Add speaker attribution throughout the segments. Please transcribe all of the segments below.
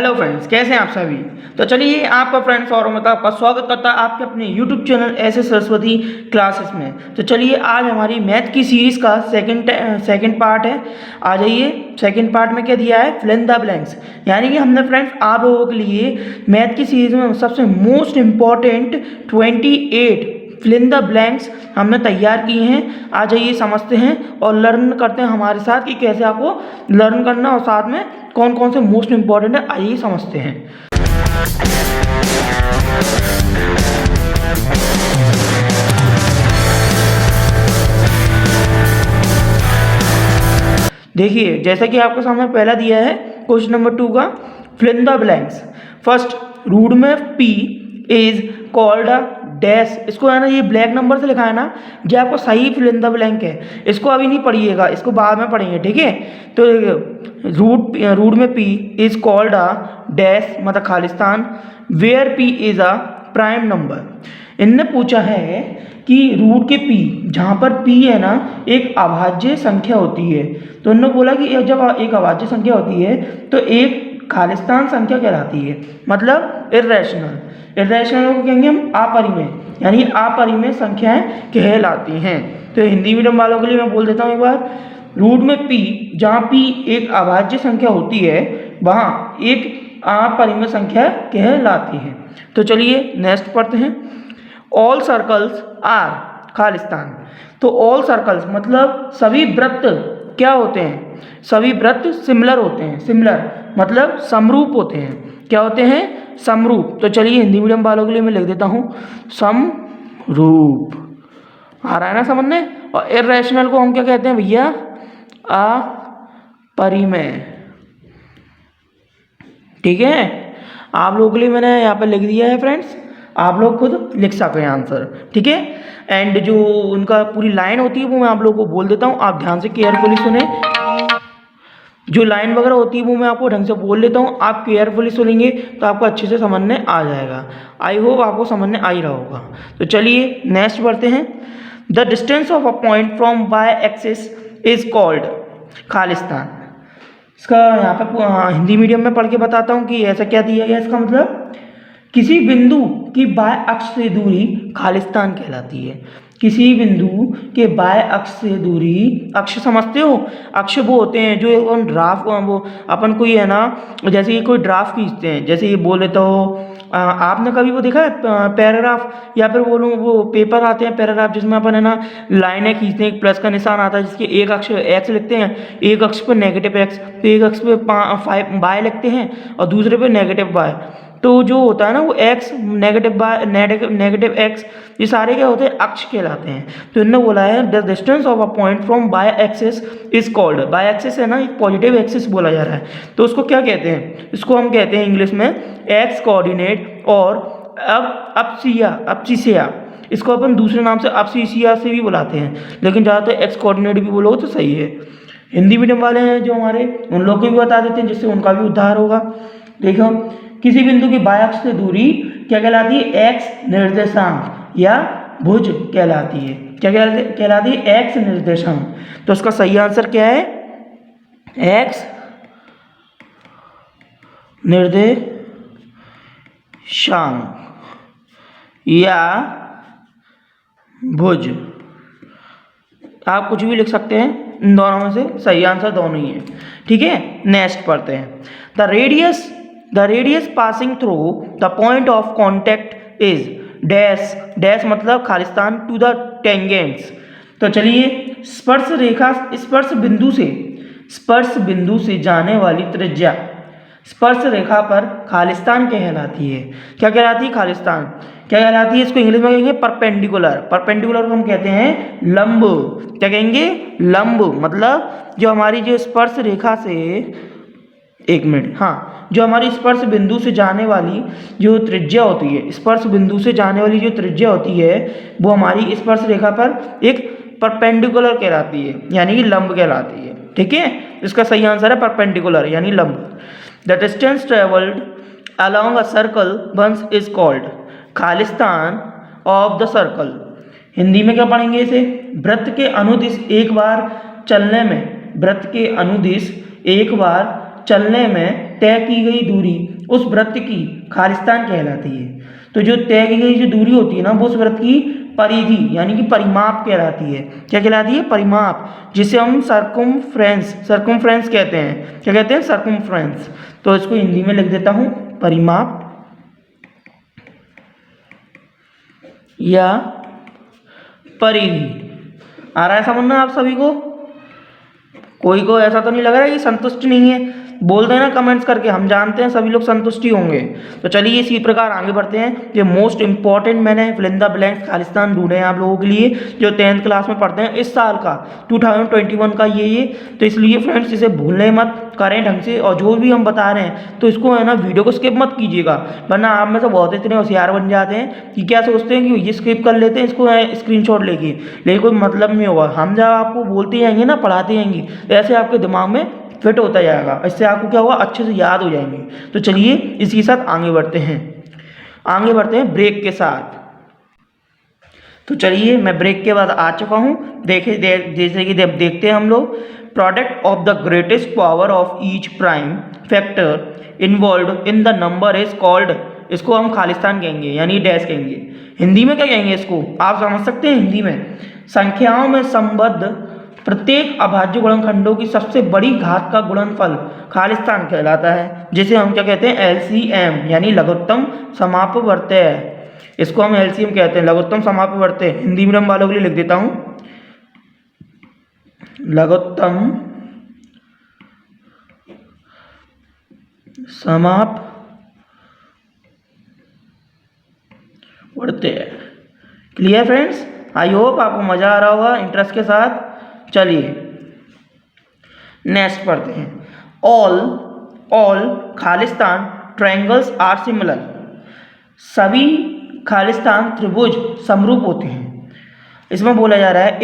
Speaker 1: Hello friends, कैसे हैं आप सभी। तो चलिए आपका फ्रेंड्स और मैं आपका स्वागत करता है आपके अपने यूट्यूब चैनल ऐसे सरस्वती क्लासेस में। तो चलिए आज हमारी मैथ की सीरीज़ का सेकंड पार्ट है। आ जाइए, सेकंड पार्ट में क्या दिया है, फिल इन द ब्लैंक्स। यानी कि हमने फ्रेंड्स आप लोगों के लिए मैथ की सीरीज़ में सबसे most important 28 fill in the blanks हमने तैयार किए हैं। आ जाइए समझते हैं और लर्न करते हैं हमारे साथ कि कैसे आपको लर्न करना और साथ में कौन कौन से मोस्ट इम्पॉर्टेंट है, आइए समझते हैं। देखिए, जैसा कि आपके सामने पहला दिया है क्वेश्चन नंबर 2 का fill in the blanks. First, root में P is called a dash. इसको है ना, ये ब्लैक नंबर से लिखा है ना, ये आपको सही फिल इन द ब्लैंक है। इसको अभी नहीं पढ़िएगा, इसको बाद में पढ़ेंगे, ठीक है। तो रूट में P is called a dash मतलब Khalistan, where P is a prime number. इनने पूछा है कि रूट के P, जहाँ पर P है ना एक अभाज्य संख्या होती है, तो उन्होंने बोला कि जब एक अभाज्य संख्या होती है तो एक खालिस्तान संख्या कहलाती है, मतलब इर्रेशनल। इर्रेशनल को कहेंगे हम अपरिमेय, यानी अपरिमेय संख्याएं कहलाती हैं। तो हिंदी मीडियम वालों के लिए मैं बोल देता हूँ एक बार, रूट में P, जहाँ P एक अभाज्य संख्या होती है वहाँ एक अपरिमेय संख्या कहलाती है। तो चलिए नेक्स्ट पढ़ते हैं। ऑल सर्कल्स आर खालिस्तान। तो ऑल सर्कल्स मतलब सभी वृत्त क्या होते हैं, सभी वृत्त सिमिलर होते हैं। सिमिलर मतलब समरूप होते हैं। क्या होते हैं, समरूप। तो चलिए हिंदी मीडियम वालों के लिए मैं लिख देता हूँ समरूप। आ रहा है ना समझने। और इर्रेशनल को हम क्या कहते हैं भैया, अपरिमेय। ठीक है, आप लोगों के लिए मैंने यहाँ पर लिख दिया है फ्रेंड्स, आप लोग खुद लिख सकें आंसर, ठीक है। एंड जो उनका पूरी लाइन होती है वो मैं आप लोगों को बोल देता हूँ, आप ध्यान से केयरफुली सुने। जो लाइन वगैरह होती है वो मैं आपको ढंग से बोल लेता हूँ, आप केयरफुली सुनेंगे तो आपको अच्छे से समझने आ जाएगा। आई होप आपको समझने आ ही रहा होगा। तो चलिए नेक्स्ट बढ़ते हैं। The distance of a point from Y axis is called Khalistan. इसका यहाँ पे हिंदी मीडियम में पढ़ के बताता हूँ कि ऐसा क्या दिया गया। इसका मतलब किसी बिंदु की बाय अक्ष से दूरी खालिस्तान कहलाती है। किसी बिंदु के बाय अक्ष से दूरी, अक्ष समझते हो, अक्ष वो होते हैं जो ड्राफ्ट, वो अपन कोई है ना, जैसे ये कोई ड्राफ्ट खींचते हैं, जैसे ये बोले तो आपने कभी वो देखा है पैराग्राफ, या फिर बोलूँ वो पेपर आते हैं पैराग्राफ जिसमें अपन है ना लाइनें खींचते हैं, एक प्लस का निशान आता है जिसके एक अक्ष एक्स लिखते हैं, एक अक्ष पर नेगेटिव एक्स, तो एक अक्ष पे 5 बाय लिखते हैं और दूसरे पे नेगेटिव बाय। तो जो होता है ना वो X, negative Y, negative X, ये सारे क्या होते हैं, अक्ष कहलाते हैं। तो इन्होंने बोला है the distance of a point from Y axis is called. Y axis है ना एक पॉजिटिव एक्सिस बोला जा रहा है, तो उसको क्या कहते हैं, इसको हम कहते हैं इंग्लिश में एक्स कोऑर्डिनेट, और अब्सिसिया। इसको अपन दूसरे नाम से अब्सिसिया से भी बुलाते हैं, लेकिन ज़्यादातर एक्स कोऑर्डिनेट भी बोलो तो सही है। हिंदी मीडियम वाले हैं जो हमारे, उन लोग को भी बता देते हैं जिससे उनका भी उद्धार होगा। देखो, किसी बिंदु की बाय अक्ष से दूरी क्या कहलाती है, एक्स निर्देशांक या भुज कहलाती है। क्या कहलाती है, एक्स निर्देशांक। तो इसका सही आंसर क्या है, एक्स निर्देशांक या भुज। आप कुछ भी लिख सकते हैं, इन दोनों में से सही आंसर दोनों ही है, ठीक है। नेक्स्ट पढ़ते हैं। The radius passing through the point of contact is dash. Dash मतलब खालिस्तान टू द टेंजेंट्स। तो चलिए, स्पर्श बिंदु से जाने वाली त्रिज्या स्पर्श रेखा पर खालिस्तान कहलाती है। क्या कहलाती है, खालिस्तान क्या कहलाती है, इसको इंग्लिश में कहेंगे परपेंडिकुलर। परपेंडिकुलर को हम कहते हैं लंब। क्या कहेंगे, लंब। मतलब जो हमारी जो स्पर्श रेखा से, एक मिनट, हाँ, जो हमारी स्पर्श बिंदु से जाने वाली जो त्रिज्या होती है, स्पर्श बिंदु से जाने वाली जो त्रिज्या होती है वो हमारी स्पर्श रेखा पर एक परपेंडिकुलर कहलाती है, यानी कि लंब कहलाती है, ठीक है। इसका सही आंसर है परपेंडिकुलर यानी लंब। The distance travelled along a circle once is called खालिस्तान ऑफ द सर्कल। हिंदी में क्या पढ़ेंगे इसे, वृत्त के अनुदिश एक बार चलने में, वृत्त के अनुदिश एक बार चलने में तय की गई दूरी उस वृत्त की खालिस्तान कहलाती है। तो जो तय की गई जो दूरी होती है ना, वो उस वृत्त की परिधि यानी कि परिमाप कहलाती है। क्या कहलाती है? परिमाप, जिसे हम सर्कमफ्रेंस कहते हैं। क्या कहते हैं? सर्कमफ्रेंस। तो इसको हिंदी में लिख देता हूं, परिमाप या परिधि। आ रहा है समझ में आप सभी को? कोई को ऐसा तो नहीं लग रहा है कि संतुष्ट नहीं है? बोल देना कमेंट्स करके, हम जानते हैं सभी लोग संतुष्टि होंगे। तो चलिए इसी प्रकार आगे बढ़ते हैं। ये मोस्ट इंपॉर्टेंट मैंने फिल इन द ब्लैंक्स खालिस्तान ढूंढे हैं आप लोगों के लिए, जो 10th क्लास में पढ़ते हैं इस साल का 2021 का ये। तो इसलिए फ्रेंड्स इसे भूलने मत, करें ढंग से, और जो भी हम बता रहे हैं तो इसको है ना वीडियो को स्किप मत कीजिएगा, वरना आप में से बहुत इतने होशियार बन जाते हैं कि क्या सोचते हैं कि ये स्किप कर लेते हैं इसको स्क्रीनशॉट लेके, लेकिन कोई मतलब नहीं होगा। हम जब आपको बोलते जाएंगे ना, पढ़ाते जाएंगे, तो ऐसे आपके दिमाग में फिट होता जाएगा, इससे आपको क्या होगा, अच्छे से याद हो जाएंगे। तो चलिए इसी के साथ आगे बढ़ते हैं ब्रेक के साथ। तो चलिए मैं ब्रेक के बाद आ चुका हूँ। जैसे कि देखते हैं हम लोग, product of the greatest power of each prime factor involve in the number is called, इसको हम खालिस्तान कहेंगे यानी डैश कहेंगे। हिंदी में क्या कहेंगे इसको, आप समझ सकते हैं? हिंदी में संख्याओं में संबद्ध प्रत्येक अभाज्य गुणनखंडों की सबसे बड़ी घात का गुणनफल खालिस्तान कहलाता है, जिसे हम क्या कहते हैं? LCM यानी लघुत्तम समापवर्तय। इसको हम LCM कहते हैं, लघुत्तम समापवर्तय। हिंदी मीडियम वालों के लिए लिख देता हूं, लघुत्तम समापवर्तय। Clear friends? आई होप आपको मजा आ रहा होगा इंटरेस्ट के साथ। चलिए नेक्स्ट पढ़ते हैं। ऑल खालिस्तान ट्रायंगल्स आर सिमिलर, सभी खालिस्तान त्रिभुज समरूप होते हैं। इसमें बोला जा रहा है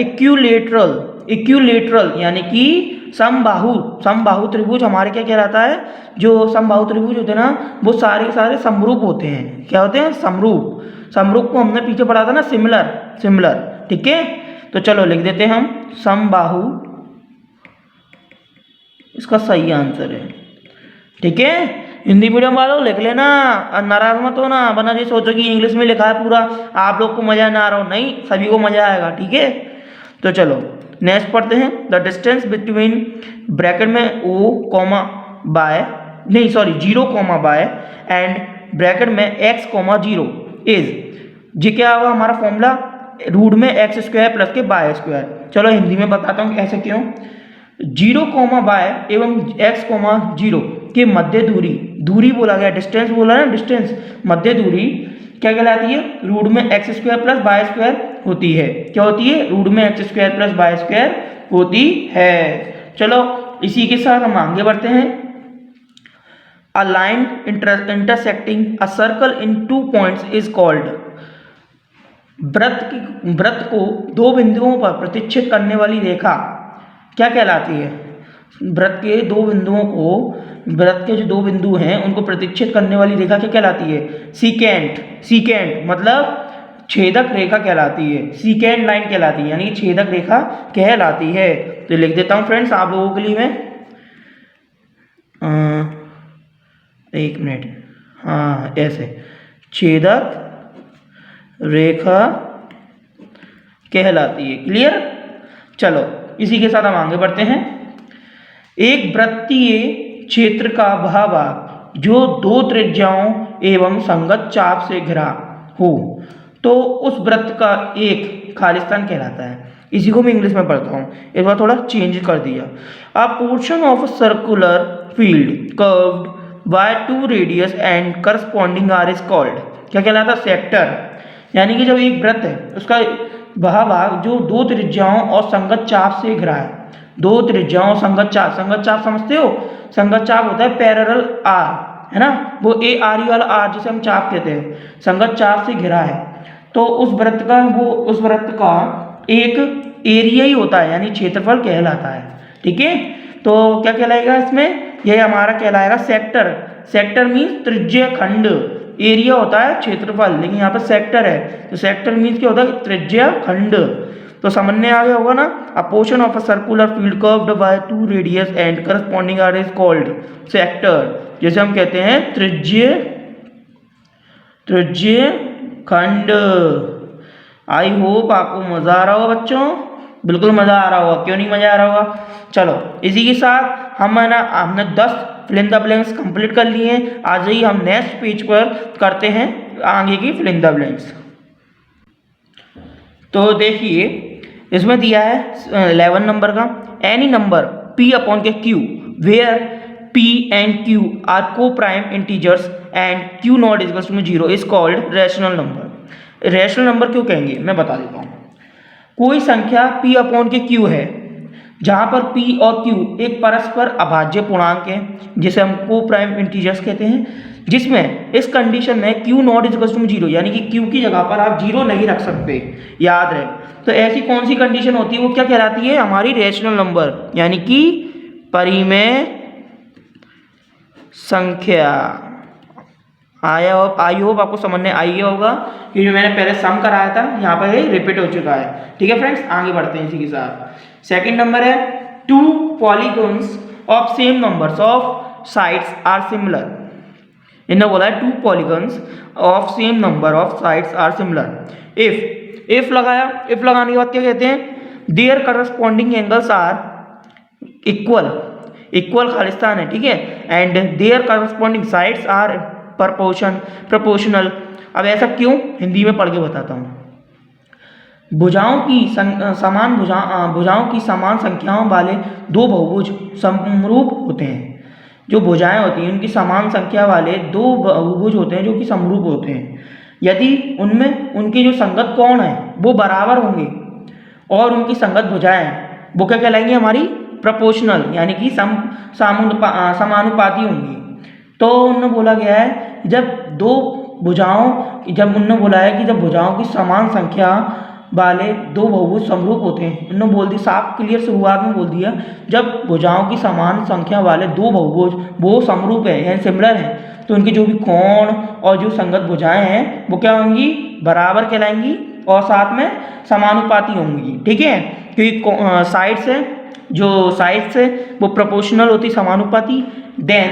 Speaker 1: इक्विलेटरल यानी कि समबाहु त्रिभुज हमारे क्या कहलाता है? जो समबाहु त्रिभुज होते हैं ना, वो सारे के सारे समरूप होते हैं। क्या होते हैं? समरूप को हमने पीछे पढ़ा था ना, सिमिलर। ठीक है, तो चलो लिख देते हैं हम समबाहु, इसका सही आंसर है। ठीक है, हिंदी मीडियम वालों लिख लेना, नाराज मत होना, वरना ये सोचो कि इंग्लिश में लिखा है पूरा, आप लोग को मजा ना आ रहा हो। नहीं, सभी को मजा आएगा। ठीक है, तो चलो नेक्स्ट पढ़ते हैं। द डिस्टेंस बिटवीन ब्रैकेट में O, 0, बाय एंड ब्रैकेट में X, 0 इज, जी क्या होगा हमारा फॉर्मूला? रूट में x² प्लस के बाय स्क्वायर। चलो हिंदी में बताता हूँ ऐसे क्यों। 0, बाय एवं x, 0 के मध्य दूरी बोला गया, डिस्टेंस बोला ना, डिस्टेंस मध्य दूरी क्या कहलाती है? रूट में x² प्लस बाय स्क्वायर होती है। क्या होती है? रूट में x² प्लस बाय स्क्वायर होती है। चलो इसी के साथ हम आगे बढ़ते हैं। A line intersecting a circle in 2 points is called, वृत्त को 2 बिंदुओं पर प्रतिच्छेद करने वाली रेखा क्या कहलाती है? वृत्त के जो 2 बिंदु हैं उनको प्रतिच्छेद करने वाली रेखा क्या कहलाती है? सीकेंट मतलब छेदक रेखा कहलाती है, सीकेंट लाइन कहलाती है, यानी छेदक रेखा कहलाती है। तो लिख देता हूं फ्रेंड्स आप लोगों के लिए मैं, एक मिनट, हाँ ऐसे छेदक रेखा कहलाती है। क्लियर? चलो इसी के साथ हम आगे बढ़ते हैं। एक वृत्तीय क्षेत्र का वह भाग जो 2 त्रिज्याओं एवं संगत चाप से घिरा हो, तो उस वृत्त का एक खालिस्तान कहलाता है। इसी को मैं इंग्लिश में पढ़ता हूँ, इस बार थोड़ा चेंज कर दिया। A portion of circular field curved by 2 radius and corresponding R is called, क्या कहलाता है? सेक्टर। यानी कि जब एक वृत्त है उसका वह भाग जो 2 त्रिज्याओं और संगत चाप से घिरा है, 2 त्रिज्याओं संगत चाप समझते हो? संगत चाप होता है पैरेलल आर, है ना, वो ARE वाला आर जिसे हम चाप कहते हैं, संगत चाप से घिरा है। तो उस वृत्त का एक एरिया ही होता है, यानी क्षेत्रफल कहलाता है। ठीक है, तो क्या कहलाएगा इसमें? यह हमारा कहलाएगा सेक्टर मीन्स त्रिज्य खंड, एरिया होता है क्षेत्रफल, लेकिन यहाँ पर सेक्टर है, तो सेक्टर मीन्स क्या होता है? त्रिज्य खंड। तो समझने आ गया होगा ना। A portion of a circular field curved by 2 radius and corresponding R is called sector. जैसे हम कहते हैं त्रिज्य खंड। आई होप आपको मज़ा आ रहा होगा बच्चों, बिल्कुल मज़ा आ रहा होगा, क्यों नहीं मज़ा आ रहा होगा। चलो इसी के साथ हमने 10 fill in the blanks complete कर लिए हैं। आज ही हम नेक्स्ट पेज पर करते हैं आगे की फिल इन द ब्लैंक्स। तो देखिए इसमें दिया है 11 नंबर का, एनी नंबर p अपॉन के q where p and q are coprime integers and q not equals to 0 is called rational number. Rational number क्यों कहेंगे मैं बता देता हूँ। कोई संख्या p अपॉन के q है जहाँ पर p और q एक परस्पर अभाज्य पूर्णांक है जिसे हम को प्राइम इंटीजर्स कहते हैं, जिसमें इस कंडीशन में q नॉट इक्वल्स टू 0 यानी कि q की जगह पर आप 0 नहीं रख सकते, याद रहे। तो ऐसी कौन सी कंडीशन होती है, वो क्या कहलाती है, हमारी रैशनल नंबर यानी कि परिमेय संख्या। आई होप आपको समझ में आई होगा कि जो मैंने पहले सम कराया था यहाँ पर ये रिपीट हो चुका है। ठीक है फ्रेंड्स, आगे बढ़ते हैं इसी के साथ। सेकंड नंबर है 2 polygons of same numbers of sides are similar. इन्होंने बोला है 2 polygons of same number of sides are similar. If लगाया, इफ लगाने के बाद क्या कहते हैं, their corresponding angles are equal खालिस्तान है, ठीक है, and their corresponding sides are proportional. अब ऐसा क्यों, हिंदी में पढ़ के बताता हूँ। भुजाओं की समान संख्याओं वाले दो बहुभुज समरूप होते हैं। जो भुजाएं होती हैं उनकी समान संख्या वाले दो बहुभुज होते हैं जो कि समरूप होते हैं यदि उनमें उनके जो संगत कोण है वो बराबर होंगे और उनकी संगत भुजाएं वो क्या कहलाएंगी, हमारी प्रोपोर्शनल यानी कि समानुपाती होंगी। तो उन्होंने बोला गया है जब उन्होंने बोला है कि जब भुजाओं की समान संख्या वाले दो बहुभुज समरूप होते हैं, उन्होंने बोल दी साफ क्लियर शुरुआत में बोल दिया, जब भुजाओं की समान संख्या वाले दो बहुभुज वो समरूप है यानी सिमिलर हैं, तो उनके जो भी कोण और जो संगत भुजाएं हैं वो क्या होंगी, बराबर कहलाएंगी और साथ में समानुपाती होंगी। ठीक है, क्योंकि साइड्स है वो प्रोपोर्शनल होती, समानुपाती। देन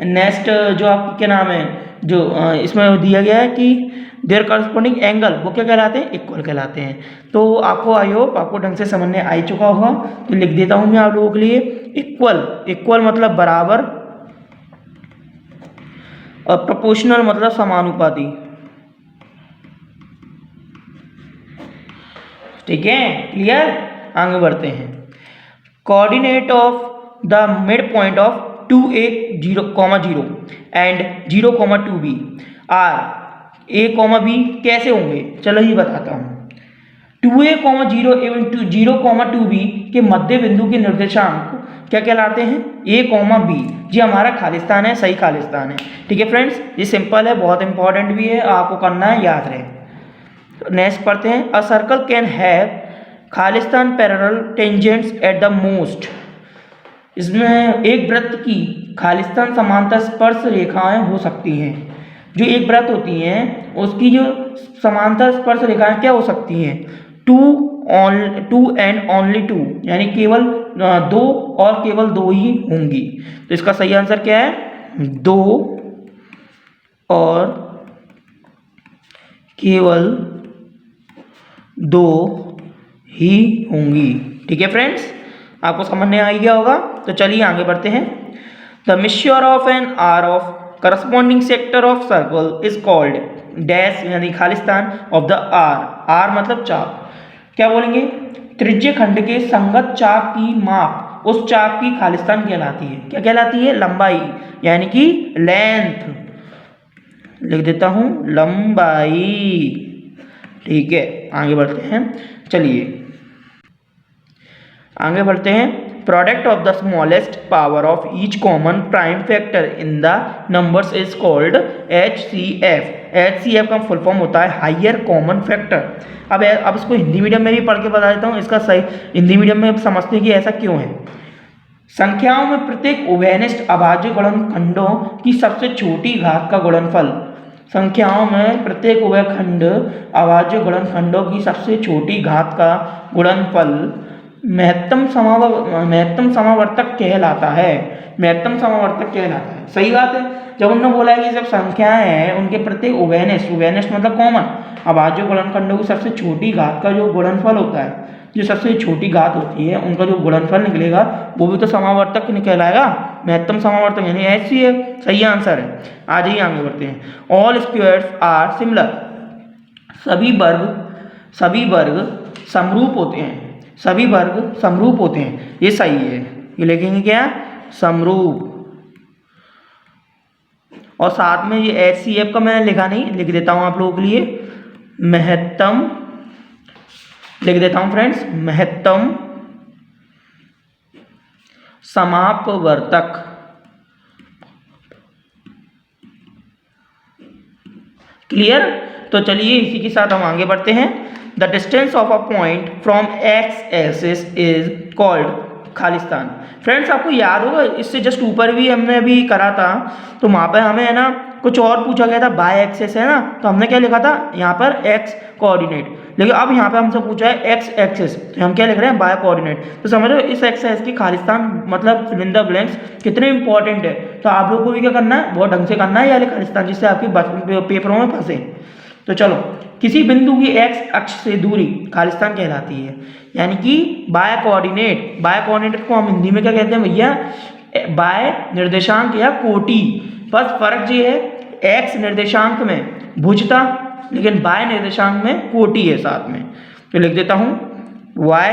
Speaker 1: नेक्स्ट जो आपकी क्या नाम है, जो इसमें दिया गया है कि देयर करस्पॉन्डिंग एंगल वो क्या कहलाते हैं, इक्वल कहलाते हैं। तो आपको आई होप आपको ढंग से समझ में आ चुका होगा, तो लिख देता हूँ मैं आप लोगों के लिए इक्वल मतलब बराबर और प्रोपोर्शनल मतलब समानुपाती। ठीक है, क्लियर, आगे बढ़ते हैं। Coordinate of the midpoint of 2a 0,0 and 0,2b are a, b कैसे होंगे, चलो ये बताता हूँ। 2a, 0 एवं 0,2b के मध्य बिंदु के निर्देशांक क्या कहलाते हैं, a, b। ये हमारा खालिस्तान है, सही खालिस्तान है। ठीक है फ्रेंड्स, ये सिंपल है, बहुत इंपॉर्टेंट भी है, आपको करना है, याद रहे। नेक्स्ट पढ़ते हैं। A circle can have Khalistan parallel tangents at the most. इसमें एक वृत्त की खालिस्तान समांतर स्पर्श रेखाएं हो सकती हैं। जो एक वृत्त होती हैं उसकी जो समांतर स्पर्श रेखाएं क्या हो सकती हैं, 2 एंड ओनली 2 यानी केवल 2 और केवल 2 ही होंगी। तो इसका सही आंसर क्या है, 2 और केवल 2 ही होंगी। ठीक है फ्रेंड्स, आपको समझ में आ गया होगा। तो चलिए आगे बढ़ते हैं। The mixture of an R of corresponding sector of circle is called dash यानी खालिस्तान ऑफ द आर मतलब चाप। क्या बोलेंगे, त्रिज्य खंड के संगत चाप की माप उस चाप की खालिस्तान कहलाती है। क्या कहलाती है, लंबाई यानी कि लेंथ, लिख देता हूं लंबाई। ठीक है, आगे बढ़ते हैं। चलिए आगे बढ़ते हैं। Product of the smallest power of each common prime factor in the numbers is called HCF। HCF का फुल फॉर्म होता है हायर कॉमन फैक्टर। अब इसको हिंदी मीडियम में भी पढ़ के बता देता हूँ, इसका सही हिंदी मीडियम में समझते हैं कि ऐसा क्यों है। संख्याओं में प्रत्येक उभयनिष्ठ अभाज्य गुणनखंडों की सबसे छोटी घात का गुणनफल। संख्याओं में प्रत्येक उभयखंड अभाज्य गुणनखंडों की सबसे छोटी घात का गुणनफल महत्तम समावर्तक कहलाता है। महत्तम समावर्तक कहलाता है, सही बात है। जब उन्होंने बोला है कि जब संख्याएं हैं उनके प्रत्येक उभयनिष्ठ मतलब कॉमन, अब आज जो गुणनखंडों की सबसे छोटी घात का जो गुणनफल होता है, जो सबसे छोटी घात होती है उनका जो गुणनफल निकलेगा वो भी तो समावर्तक कहलाएगा, महत्तम समावर्तक यानी ऐसी है, सही आंसर है। आज ही आगे बढ़ते हैं। ऑल स्क्वायर्स आर सिमिलर, सभी वर्ग समरूप होते हैं, सभी वर्ग समरूप होते हैं, ये सही है। ये लिखेंगे क्या, समरूप। और साथ में ये HCF का मैंने लिखा नहीं, लिख देता हूं आप लोगों के लिए, महत्तम लिख देता हूं फ्रेंड्स, महत्तम समापवर्तक। क्लियर। तो चलिए इसी के साथ हम आगे बढ़ते हैं। The distance of a point from x axis is called Khalistan. Friends आपको याद होगा, इससे जस्ट ऊपर भी हमने अभी करा था, तो वहाँ पर हमें है ना कुछ और पूछा गया था, बाय एक्सिस है ना, तो हमने क्या लिखा था यहाँ पर एक्स कोऑर्डिनेट, लेकिन अब यहाँ पे हमसे पूछा है एक्स एक्सिस, तो हम क्या लिख रहे हैं, बाय कोऑर्डिनेट। तो समझ रहे हो इस एक्सिस की खालिस्तान मतलब फिल इन द ब्लैंक्स कितने इंपॉर्टेंट है। तो आप लोगों को भी क्या करना है, बहुत ढंग से करना है ये खालिस्तान, जिससे आपके पेपरों में फंसे। तो चलो, किसी बिंदु की एक्स अक्ष से दूरी खालिस्तान कहलाती है, यानी कि बाय कोऑर्डिनेट। बाय कोऑर्डिनेट को हम हिंदी में क्या कहते हैं भैया, बाय निर्देशांक या कोटि। बस फर्क ये है, एक्स निर्देशांक में भुजता, लेकिन बाय निर्देशांक में कोटि है साथ में। तो लिख देता हूं वाय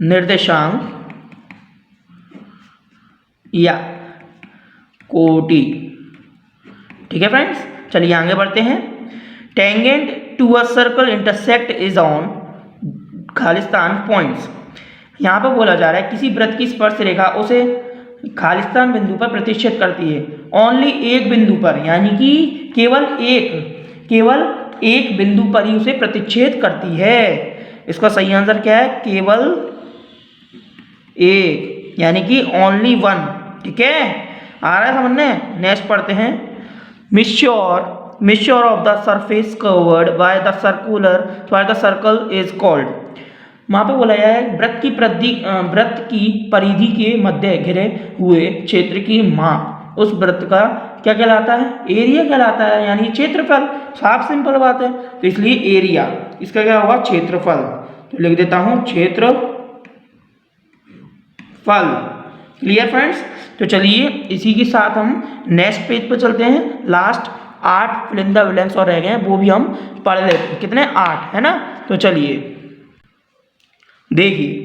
Speaker 1: निर्देशांक या कोटि। ठीक है फ्रेंड्स, चलिए आगे बढ़ते हैं। Tangent to a circle intersect is on खालिस्तान पॉइंट्स। यहाँ पर बोला जा रहा है किसी वृत्त की स्पर्श रेखा उसे खालिस्तान बिंदु पर प्रतिच्छेद करती है, ओनली एक बिंदु पर, यानी कि केवल एक बिंदु पर ही उसे प्रतिच्छेद करती है। इसका सही आंसर क्या है, केवल एक, यानी कि ओनली वन। ठीक है, आ रहा है समझने। नेक्स्ट पढ़ते हैं। Mixture of the surface covered by the circle is called. वहाँ पे बोला गया है वृत्त की परिधि के मध्य घिरे हुए क्षेत्र की माप उस वृत्त का क्या कहलाता है, एरिया कहलाता है, यानी क्षेत्रफल। साफ सिंपल बात है, तो इसलिए एरिया, इसका क्या होगा, क्षेत्रफल। तो लिख देता हूं क्षेत्रफल। Clear friends. तो चलिए इसी के साथ हम नेक्स्ट पेज पर चलते हैं। Last 8 fill in the blanks और रह गए हैं, वो भी हम पढ़ लेते हैं। कितने, 8 है ना। तो चलिए देखिए,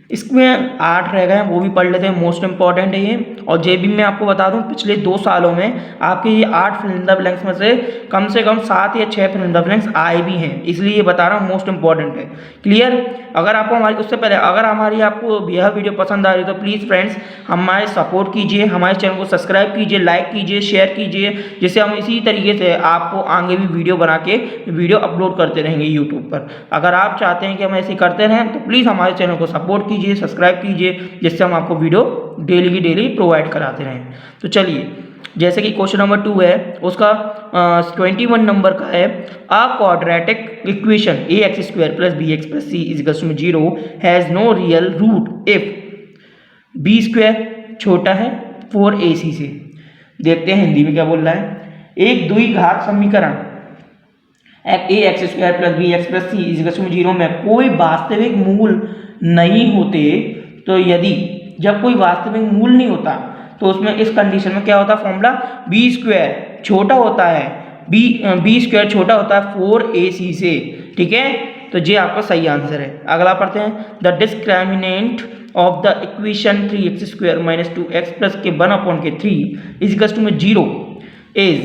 Speaker 1: इसमें 8 रह गए हैं, वो भी पढ़ लेते हैं, मोस्ट इंपॉर्टेंट है ये। और जेबी में आपको बता दूं, पिछले 2 सालों में आपके ये 8 फिल इन द ब्लैंक्स में से कम 7 या 6 फिल इन द ब्लैंक्स आए भी हैं, इसलिए ये बता रहा हूँ, मोस्ट इंपॉर्टेंट है। क्लियर। अगर आपको हमारी उससे पहले अगर हमारी आपको यह वीडियो पसंद आ रही है तो प्लीज़ फ्रेंड्स हमारे सपोर्ट कीजिए, हमारे चैनल को सब्सक्राइब कीजिए, लाइक कीजिए, शेयर कीजिए, जिससे हम इसी तरीके से आपको आगे भी वीडियो बना के वीडियो अपलोड करते रहेंगे यूट्यूब पर। अगर आप चाहते हैं कि हम ऐसे करते रहें तो प्लीज़ हमारे चैनल को सपोर्ट कीजिए, सब्सक्राइब कीजिए, जिससे हम आपको वीडियो डेली की डेली प्रोवाइड कराते रहें। तो चलिए, जैसे कि क्वेश्चन नंबर 2 है, उसका 21 नंबर का है। A quadratic equation ax² + bx + c = 0 has no real root if b² छोटा है 4ac से। देखते हैं हिंदी में क्या बोल रहा है। एक द्विघात समीकरण ax² + bx + c = 0 में कोई वास्तविक मूल नहीं होते, तो यदि जब कोई वास्तविक मूल नहीं होता तो उसमें इस कंडीशन में क्या होता है, फॉर्मूला b² छोटा होता है, b² छोटा होता है 4ac से। ठीक है, तो ये आपका सही आंसर है। अगला पढ़ते हैं। The discriminant of the equation 3x² - 2x + k 1/3 = 0 is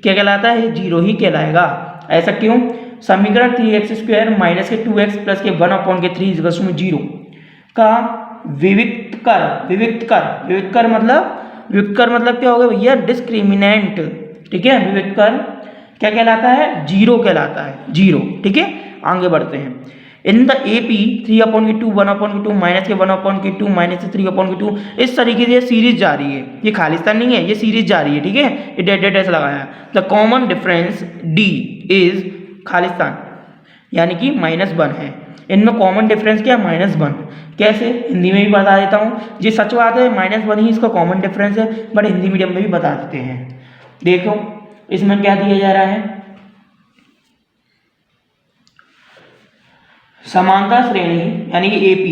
Speaker 1: क्या कहलाता है, 0 ही कहलाएगा। ऐसा क्यों, समीकरण 3x² - के 2x + के 1/3 = 0 का विविक्त कर मतलब क्या होगा भैया, डिस्क्रिमिनेंट। ठीक है, विविक्त कर क्या कहलाता है, 0 कहलाता है, 0। ठीक है, आगे बढ़ते हैं। इन द AP 3/2 1/2 - के 1/2 - 3/2 इस तरीके से सीरीज जा रही है। ये खालिस्तान नहीं है, ये सीरीज जा रही है। ठीक है, ये डेड ऐसा लगाया। The common difference D is Khalistan, यानी कि -1 है। इनमें कॉमन डिफरेंस क्या है, -1। कैसे, हिंदी में भी बता देता हूँ। ये सच बात है, -1 ही इसका कॉमन डिफरेंस है, बट हिंदी मीडियम में भी बता देते हैं। देखो इसमें क्या दिया जा रहा है, समानता श्रेणी यानी कि AP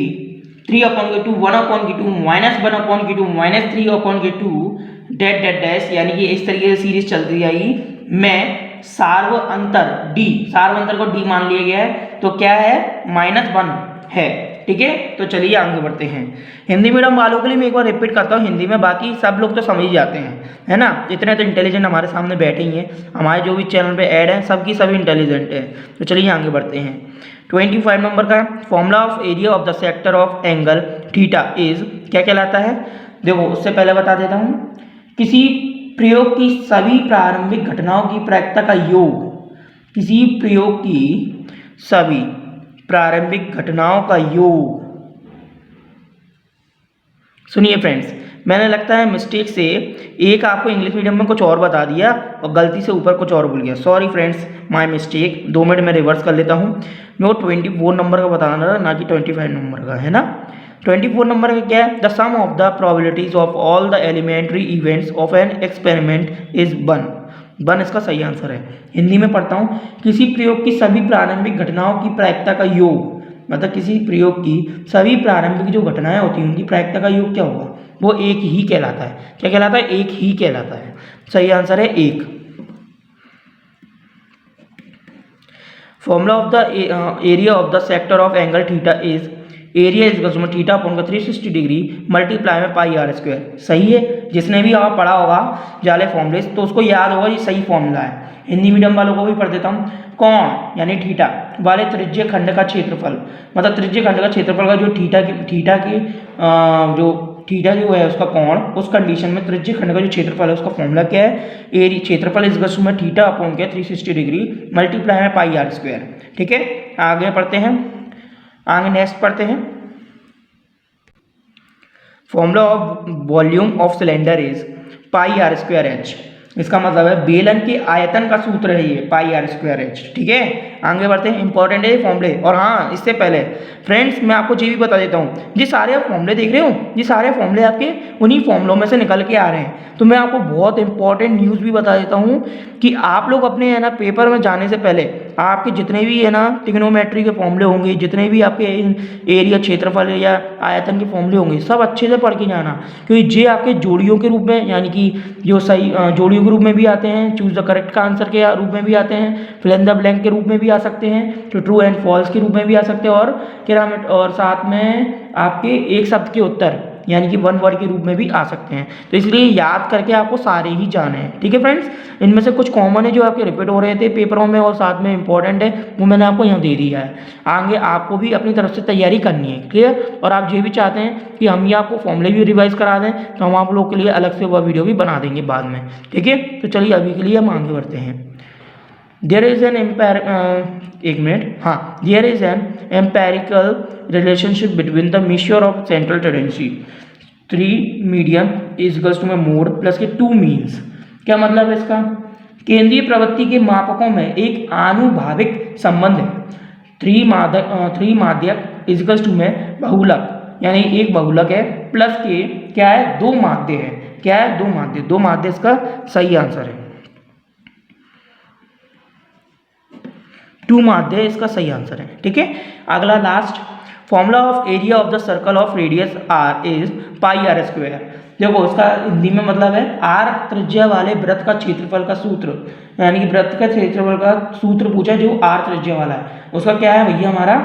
Speaker 1: 3/2 1/2 -1/2 -3/2 डेट डेट डैश, यानी कि इस तरीके से सीरीज चलती जाएगी। में सार्वअंतर D, सार्वअंतर को D मान लिया गया है, तो क्या है, -1 है। ठीक है, तो चलिए आगे बढ़ते हैं। हिंदी मीडियम वालों के लिए मैं एक बार रिपीट करता हूँ हिंदी में, बाकी सब लोग तो समझ ही जाते हैं, है ना। इतने तो इंटेलिजेंट हमारे सामने बैठे ही हैं, हमारे जो भी चैनल पे ऐड हैं सबकी सभी इंटेलिजेंट है। तो चलिए आगे बढ़ते हैं। 25 नंबर का formula of area of the sector of angle theta is क्या कहलाता है। देखो उससे पहले बता देता हूँ, किसी प्रयोग की सभी प्रारंभिक घटनाओं की प्रायिकता का योग, किसी प्रयोग की सभी प्रारंभिक घटनाओं का योग। सुनिए फ्रेंड्स, मैंने लगता है मिस्टेक से एक आपको इंग्लिश मीडियम में कुछ और बता दिया और गलती से ऊपर कुछ और भूल गया। Sorry friends, my mistake. 2 minute में रिवर्स कर लेता हूँ। मैं वो 24 नंबर का बताना रहा, ना कि 25 नंबर का, है ना। 24 नंबर का क्या है, the sum of the probabilities of all the elementary events of an experiment is 1 इसका सही आंसर है। हिंदी में पढ़ता हूँ, किसी प्रयोग की सभी प्रारंभिक घटनाओं की प्रायिकता का योग, मतलब किसी प्रयोग की सभी प्रारंभिक जो घटनाएं होती हैं उनकी प्रायिकता का योग क्या होगा, वो 1 ही कहलाता है। क्या कहलाता है, 1 ही कहलाता है। सही आंसर है 1। Formula of the area of the sector of angle theta is, area is theta upon 360 degree multiply में पाई r स्क्वायर। सही है, जिसने भी आप पढ़ा होगा जाले फॉर्मूले तो उसको याद होगा ये सही फॉर्मूला है। हिंदी मीडियम वालों को भी पढ़ देता हूँ। कोण यानी थीटा वाले त्रिज्य खंड का क्षेत्रफल, मतलब त्रिज्य खंड का क्षेत्रफल का जो थीटा जो है उसका कोण, उस कंडीशन में त्रिज्य खंड का जो क्षेत्रफल है उसका फॉर्मूला क्या है, एरिया क्षेत्रफल इज में थीटा अपॉन क्या 360 डिग्री मल्टीप्लाई में पाई r स्क्वायर। ठीक है, आगे पढ़ते हैं, आगे नेक्स्ट पढ़ते हैं। Formula of volume of cylinder is pi r square h। इसका मतलब है बेलन के आयतन का सूत्र है ये पाई r स्क्वायर h। ठीक है, आगे बढ़ते हैं। इंपॉर्टेंट है ये फॉर्मूले। और हाँ, इससे पहले फ्रेंड्स मैं आपको ये भी बता देता हूँ, ये सारे आप फॉर्मूले देख रहे हो, ये सारे फॉर्मूले आपके उन्हीं फॉर्मूलों में से निकल के आ रहे हैं। तो मैं आपको बहुत इंपॉर्टेंट न्यूज़ भी बता देता हूँ कि आप लोग अपने है ना पेपर में जाने से पहले आपके जितने भी है ना ट्रिग्नोमेट्री के फॉर्मूले होंगे, जितने भी आपके एरिया क्षेत्रफल या आयतन के फॉर्मूले होंगे, सब अच्छे से पढ़ के जाना, क्योंकि ये आपके जोड़ियों के रूप में, यानी कि जो सही जोड़ियों के रूप में भी आते हैं, चूज द करेक्ट का आंसर के रूप में भी आते हैं, फिल इन द ब्लैंक के रूप में भी आ सकते हैं, तो ट्रू एंड फॉल्स के रूप में भी आ सकते हैं, और साथ में आपके एक शब्द के उत्तर यानी कि 1 वर्ड के रूप में भी आ सकते हैं। तो इसलिए याद करके आपको सारे ही जाने हैं। ठीक है फ्रेंड्स, इनमें से कुछ कॉमन है जो आपके रिपीट हो रहे थे पेपरों में और साथ में इंपॉर्टेंट है, वो मैंने आपको यहाँ दे दिया है। आगे आपको भी अपनी तरफ से तैयारी करनी है, क्लियर। और आप ये भी चाहते हैं कि हम ये आपको फॉर्मूले भी रिवाइज करा दें, तो हम आप लोग के लिए अलग से वह वीडियो भी बना देंगे बाद में। ठीक है, तो चलिए अभी के लिए हम आगे बढ़ते हैं। There is an empirical relationship between the measure of central tendency 3 median is equals to mode plus के 2 मीन्स। क्या मतलब है इसका, केंद्रीय प्रवृत्ति के मापकों में एक आनुभाविक संबंध है। 3 माध्यक इज इक्वल्स टू में बहुलक, यानी एक बहुलक है, प्लस के क्या है 2 माध्य है। क्या है 2 माध्य इसका सही आंसर है। 2 माध्य इसका सही आंसर है। ठीक है, अगला last, formula of area of the circle of radius r is pi r square. देखो उसका हिंदी में मतलब है r त्रिज्या वाले वृत्त का क्षेत्रफल का सूत्र, यानी कि वृत्त का क्षेत्रफल का सूत्र पूछा जो r त्रिज्या वाला है, उसका क्या है भैया हमारा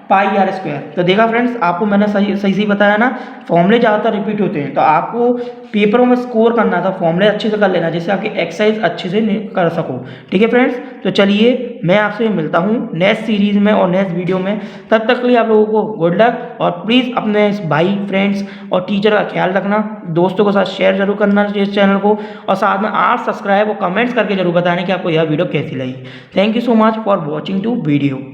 Speaker 1: पाई r स्क्वायर। तो देखा फ्रेंड्स, आपको मैंने सही बताया ना, फॉर्मूले ज़्यादातर रिपीट होते हैं, तो आपको पेपरों में स्कोर करना था, फॉर्मूले अच्छे से कर लेना जिससे आपकी एक्सरसाइज अच्छे से कर सको। ठीक है फ्रेंड्स, तो चलिए मैं आपसे मिलता हूँ नेक्स्ट सीरीज में और नेक्स्ट वीडियो में। तब तक के लिए आप लोगों को गुड लक, और प्लीज़ अपने भाई फ्रेंड्स और टीचर का ख्याल रखना, दोस्तों के साथ शेयर जरूर करना इस चैनल को, और साथ में आप सब्सक्राइब और कमेंट्स करके जरूर बताना कि आपको यह वीडियो कैसी लगी। Thank you so much for watching to video.